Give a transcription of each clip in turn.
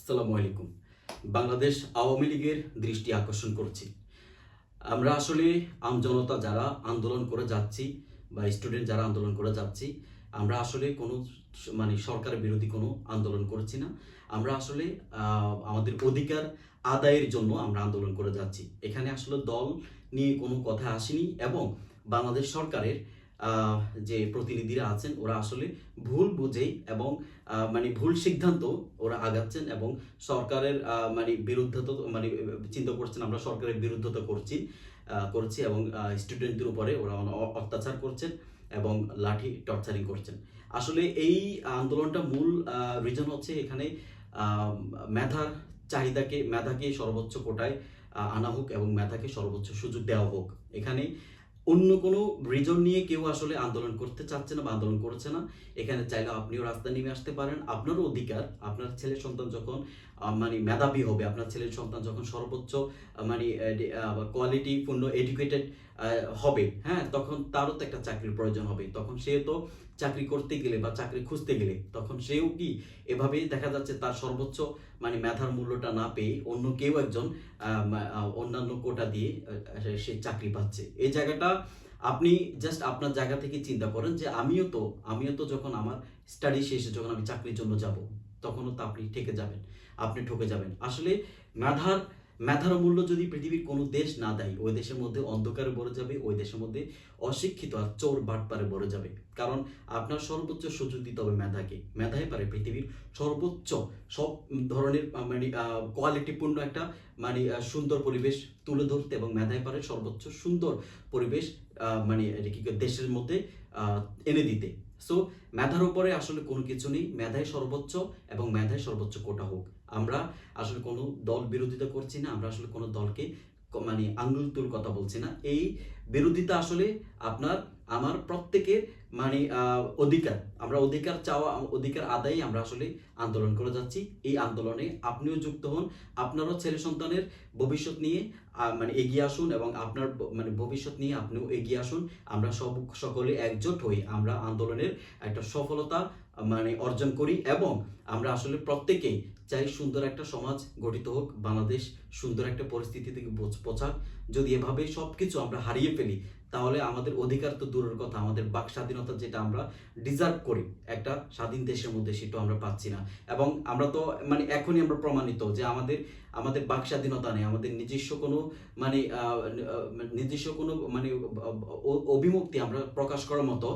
আসসালামু আলাইকুম। বাংলাদেশ আওয়ামী লীগের দৃষ্টি আকর্ষণ করছি। আমরা আসলে আমজনতা যারা আন্দোলন করে যাচ্ছি বা স্টুডেন্ট যারা আন্দোলন করে যাচ্ছি, আমরা আসলে কোনো সরকার বিরোধী কোনো আন্দোলন করছি না। আমরা আসলে আমাদের অধিকার আদায়ের জন্য আমরা আন্দোলন করে যাচ্ছি। এখানে আসলে দল নিয়ে কোনো কথা আসেনি এবং বাংলাদেশ সরকারের যে প্রতিনিধিরা আছেন ওরা আসলে ভুল বুঝেই এবং ভুল সিদ্ধান্ত ওরা আগাচ্ছেন এবং সরকারের বিরুদ্ধে তো চিন্তা করছেন আমরা সরকারের বিরুদ্ধতা করছি এবং স্টুডেন্টদের উপরে ওরা অত্যাচার করছেন এবং লাঠি টর্চারিং করছেন। আসলে এই আন্দোলনটা মূল রিজন হচ্ছে এখানে মেধার মেধাকে সর্বোচ্চ কোটায় আনা হোক এবং মেধাকে সর্বোচ্চ সুযোগ দেওয়া হোক। এখানে অন্য কোনো রিজন নিয়ে কেউ আসলে আন্দোলন করতে চাচ্ছে না বা আন্দোলন করছে না। এখানে চাইলে আপনিও রাস্তায় নেমে আসতে পারেন। আপনারও অধিকার, আপনার ছেলের সন্তান যখন মেধাবী হবে, আপনার ছেলের সন্তান যখন সর্বোচ্চ কোয়ালিটিপূর্ণ এডুকেটেড হবে, হ্যাঁ, তখন তারও তো একটা চাকরির প্রয়োজন হবে। তখন সে তো চাকরি করতে গেলে বা চাকরি খুঁজতে গেলে তখন সেও কি এভাবেই দেখা যাচ্ছে তার সর্বোচ্চ মেধার মূল্যটা না পেয়ে অন্য কেউ একজন অন্যান্য কোটা দিয়ে সে চাকরি পাচ্ছে। এই জায়গাটা আপনি জাস্ট আপনার জায়গা থেকে চিন্তা করেন যে আমিও তো যখন আমার স্টাডি শেষে যখন আমি চাকরির জন্য যাব তখনও তো আপনি ঠকে যাবেন। আসলে মেধার মূল্য যদি পৃথিবীর কোনো দেশ না দেয়, ওই দেশের মধ্যে অন্ধকারে ভরে যাবে, ওই দেশের মধ্যে অশিক্ষিত আর চোর বাটপারে ভরে যাবে। কারণ আপনার সর্বোচ্চ সুযোগ দিতে হবে মেধাই পারে পৃথিবীর সর্বোচ্চ সব ধরনের কোয়ালিটিপূর্ণ একটা সুন্দর পরিবেশ তুলে ধরতে এবং মেধাই পারে সর্বোচ্চ সুন্দর পরিবেশ দেশের মধ্যে এনে দিতে। সো মেধার উপরে আসলে কোনো কিছু নেই, মেধাই সর্বোচ্চ এবং মেধাই সর্বোচ্চ কোটা হোক। আমরা আসলে কোনো দল বিরোধিতা করছি না, আমরা আসলে কোনো দলকে আঙ্গুল তুল কথা বলছি না। এই বিরোধিতা আসলে আপনার আমার প্রত্যেকের অধিকার আদায়ে আমরা আসলে আন্দোলন করে যাচ্ছি। এই আন্দোলনে আপনিও যুক্ত হন, আপনারও ছেলে সন্তানের ভবিষ্যৎ নিয়ে এগিয়ে আসুন এবং আপনার ভবিষ্যৎ নিয়ে আপনিও এগিয়ে আসুন। আমরা সকলে একজোট হয়ে আমরা আন্দোলনের একটা সফলতা অর্জন করি এবং আমরা আসলে প্রত্যেকেই চাই সুন্দর একটা সমাজ গঠিত হোক, বাংলাদেশ সুন্দর একটা পরিস্থিতি থেকে পৌঁছাক। যদি এভাবে সবকিছু আমরা হারিয়ে ফেলি তাহলে আমাদের অধিকার তো দূরের কথা, আমাদের বাক স্বাধীনতা যেটা আমরা ডিজার্ভ করি একটা স্বাধীন দেশের মধ্যে সেটা আমরা পাচ্ছি না। এবং আমরা তো এখনই আমরা প্রমাণিত যে আমাদের বাক স্বাধীনতা নেই, আমাদের নিজস্ব কোনো অভিমুক্তি আমরা প্রকাশ করার মতো,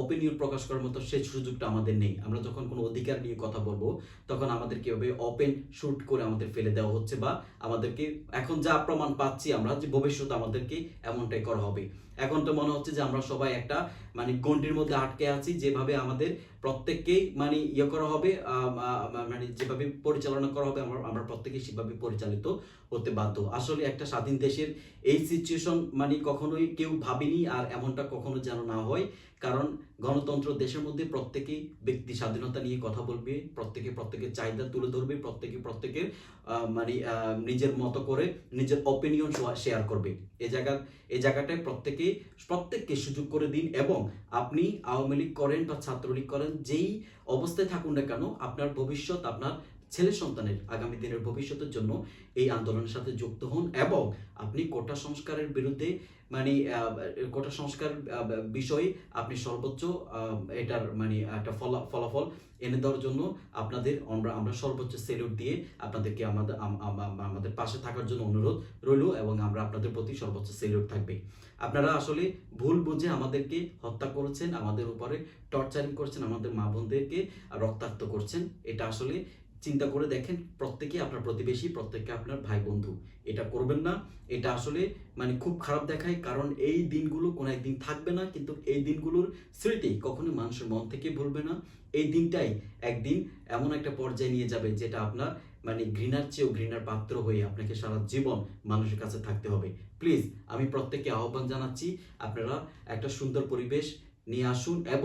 অপিনিয়ন প্রকাশ করার মতো সেই সুযোগটা আমাদের নেই। আমরা যখন কোনো অধিকার নিয়ে কথা বলবো তখন আমাদেরকে ওপেন শুট করে আমাদের ফেলে দেওয়া হচ্ছে বা আমাদেরকে এখন যা প্রমাণ পাচ্ছি আমরা যে ভবিষ্যতে আমাদেরকে এমনটাই করা হবে। এখন তো মনে হচ্ছে যে আমরা সবাই একটা গণ্ডির মধ্যে আটকে আছি, যেভাবে আমাদের প্রত্যেককেই ইয়ে করা হবে, যেভাবে পরিচালনা করা হবে আমরা প্রত্যেকেই সেভাবে পরিচালিত হতে বাধ্য। আসলে একটা স্বাধীন দেশের এই সিচুয়েশন কখনোই কেউ ভাবেনি, আর এমনটা কখনো যেন না হয়। কারণ গণতন্ত্র দেশের মধ্যে প্রত্যেকেই ব্যক্তি স্বাধীনতা নিয়ে কথা বলবে, প্রত্যেকের চাহিদা তুলে ধরবে, প্রত্যেকের নিজের মতো করে নিজের অপিনিয়ন শেয়ার করবে। এই জায়গাটায় প্রত্যেককে সুযোগ করে দিন এবং আপনি আওয়ামী লীগ করেন বা ছাত্রলীগ করেন, যেই অবস্থায় থাকুন না কেন, আপনার ভবিষ্যৎ আপনার ছেলে সন্তানের আগামী দিনের ভবিষ্যতের জন্য এই আন্দোলনের সাথে যুক্ত হন এবং আপনি কোটা সংস্কারের বিরুদ্ধে কোটা সংস্কার বিষয়ে আপনি সর্বোচ্চ এটার একটা ফলাফল এনে দেওয়ার জন্য আমরা সর্বোচ্চ সেলুট দিয়ে আপনাদেরকে আমাদের পাশে থাকার জন্য অনুরোধ রইল এবং আমরা আপনাদের প্রতি সর্বোচ্চ সেলুট থাকবে। আপনারা আসলে ভুল বুঝে আমাদেরকে হত্যা করেছেন, আমাদের উপরে টর্চারিং করছেন, আমাদের মা বোনদেরকে রক্তাক্ত করছেন। এটা আসলে চিন্তা করে দেখেন, প্রত্যেকে আপনার প্রতিবেশী, প্রত্যেককে আপনার ভাই বন্ধু। এটা করবেন না। এটা আসলে খুব খারাপ দেখায়, কারণ এই দিনগুলো কোনো একদিন থাকবে না, কিন্তু এই দিনগুলোর স্মৃতি কখনো মানুষের মন থেকে ভুলবে না। এই দিনটাই একদিন এমন একটা পর্যায়ে নিয়ে যাবে যেটা আপনার ঘৃণার চেয়েও ঘৃণার পাত্র হয়ে আপনাকে সারা জীবন মানুষের কাছে থাকতে হবে। প্লিজ, আমি প্রত্যেককে আহ্বান জানাচ্ছি, আপনারা একটা সুন্দর পরিবেশ নিয়ে আসুন এবং